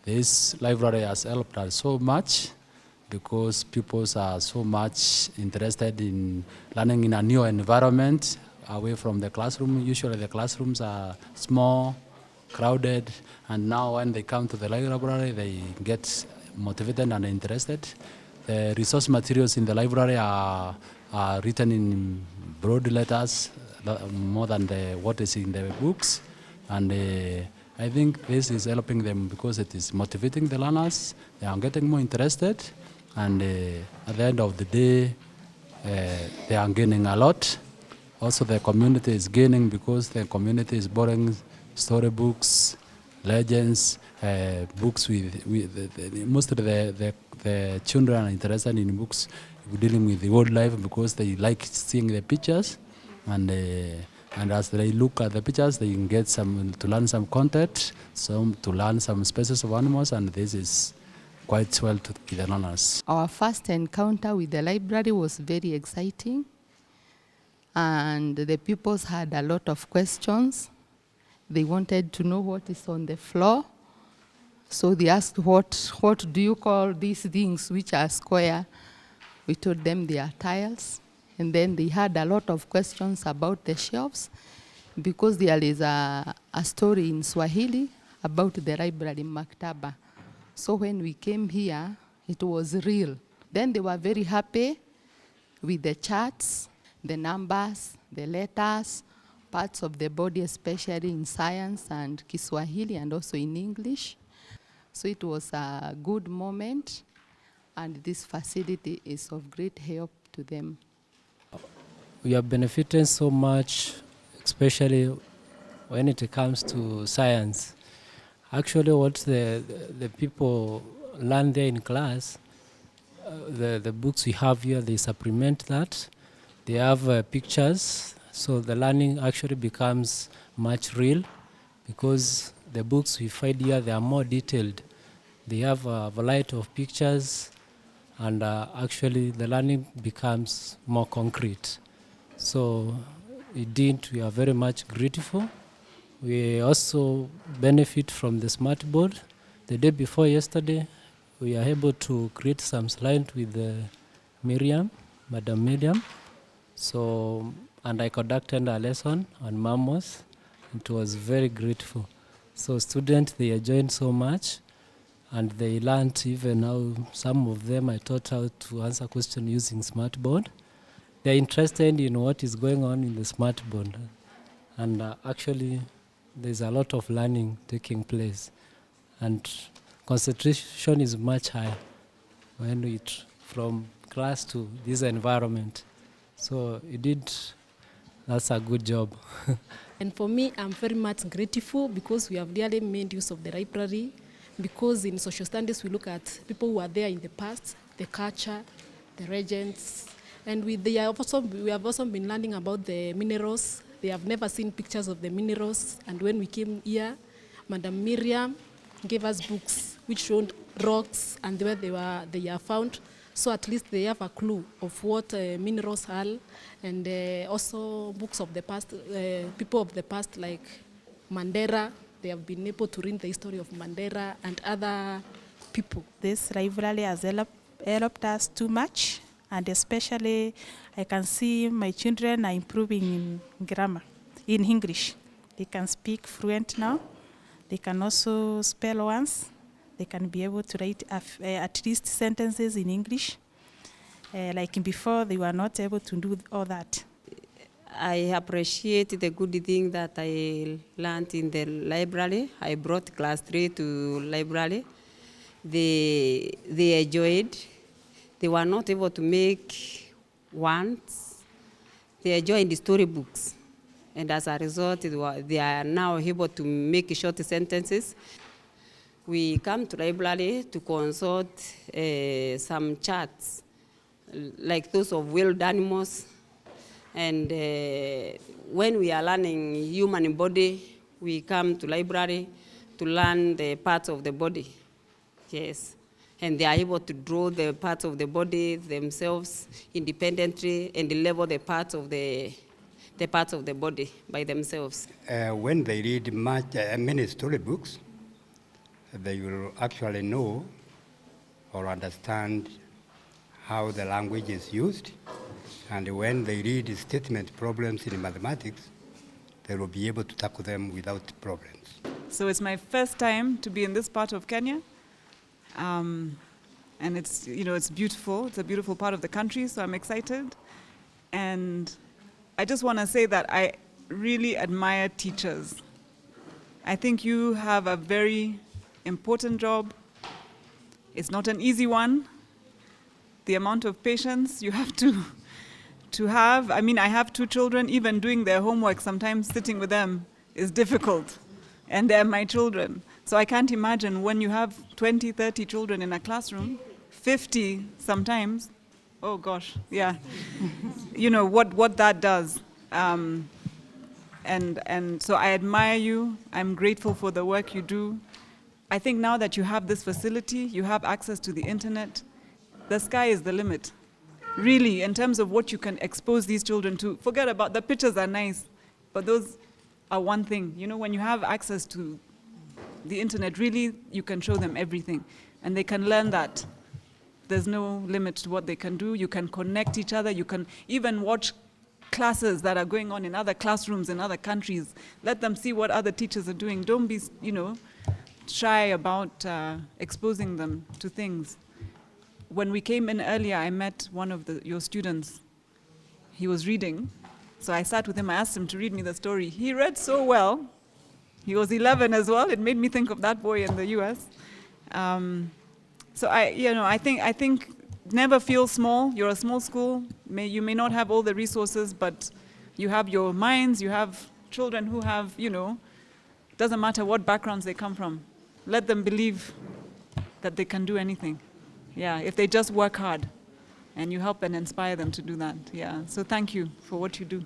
this library has helped us so much because people are so much interested in learning in a new environment away from the classroom. Usually the classrooms are small, crowded, and now when they come to the library, they get motivated and interested. The resource materials in the library are written in broad letters, more than what is in the books. And I think this is helping them because it is motivating the learners. They are getting more interested. And at the end of the day, they are gaining a lot. Also, the community is gaining because the community is borrowing storybooks, legends, books with most of the children are interested in books dealing with the wildlife because they like seeing the pictures, and as they look at the pictures, they can get to learn some content, to learn some species of animals, and this is quite well to the learners. Our first encounter with the library was very exciting, and the pupils had a lot of questions. They wanted to know what is on the floor. So they asked, what do you call these things which are square? We told them they are tiles. And then they had a lot of questions about the shelves because there is a story in Swahili about the library Maktaba. So when we came here, it was real. Then they were very happy with the charts, the numbers, the letters, parts of the body, especially in science and Kiswahili and also in English. So it was a good moment, and this facility is of great help to them. We are benefiting so much, especially when it comes to science. Actually, what the people learn there in class, the books we have here, they supplement that. They have pictures, so the learning actually becomes much real because the books we find here, they are more detailed. They have a variety of pictures, and actually the learning becomes more concrete. So indeed, we are very much grateful. We also benefit from the smart board. The day before yesterday, we are able to create some slides with Madam Miriam. So, and I conducted a lesson on mammals. It was very grateful. So students, they enjoyed so much, and they learned even how some of them I taught how to answer questions using smartboard. They're interested in what is going on in the smartboard. And actually, there's a lot of learning taking place. And concentration is much higher when it from class to this environment. So that's a good job. And for me, I'm very much grateful because we have really made use of the library, because in social studies we look at people who are there in the past, the culture, the legends, and we have also been learning about the minerals. They have never seen pictures of the minerals, and when we came here, Madam Miriam gave us books which showed rocks and where they are found. So at least they have a clue of what minerals are, and also books of the past, people of the past like Mandela. They have been able to read the history of Mandela and other people. This library has helped us too much, and especially I can see my children are improving in grammar, in English. They can speak fluent now. They can also spell once. They can be able to write at least sentences in English. Like before, they were not able to do all that. I appreciate the good thing that I learned in the library. I brought class 3 to library. They enjoyed. They were not able to make words. They enjoyed the storybooks. And as a result, they are now able to make short sentences. We come to library to consult some charts, like those of wild animals. And when we are learning human body, we come to library to learn the parts of the body. Yes. And they are able to draw the parts of the body themselves independently and level the parts of the body by themselves. When they read many storybooks, they will actually know or understand how the language is used. And when they read statement problems in mathematics, they will be able to tackle them without problems. So it's my first time to be in this part of Kenya. And it's, it's beautiful. It's a beautiful part of the country, so I'm excited. And I just want to say that I really admire teachers. I think you have a very important job. It's not an easy one. The amount of patience you have to have. I mean, I have 2 children. Even doing their homework, sometimes sitting with them is difficult. And they're my children. So I can't imagine when you have 20, 30 children in a classroom, 50 sometimes, oh gosh, yeah. What that does. And so I admire you. I'm grateful for the work you do. I think now that you have this facility, you have access to the internet, the sky is the limit. Really, in terms of what you can expose these children to. Forget about the pictures are nice, but those are one thing. When you have access to the internet, really, you can show them everything. And they can learn that there's no limit to what they can do. You can connect each other. You can even watch classes that are going on in other classrooms in other countries. Let them see what other teachers are doing. Don't be, shy about exposing them to things. When we came in earlier, I met one of your students. He was reading. So I sat with him. I asked him to read me the story. He read so well. He was 11 as well. It made me think of that boy in the U.S. So I think never feel small. You're a small school. You may not have all the resources, but you have your minds. You have children who have, doesn't matter what backgrounds they come from. Let them believe that they can do anything. Yeah, if they just work hard, and you help and inspire them to do that. Yeah. So thank you for what you do.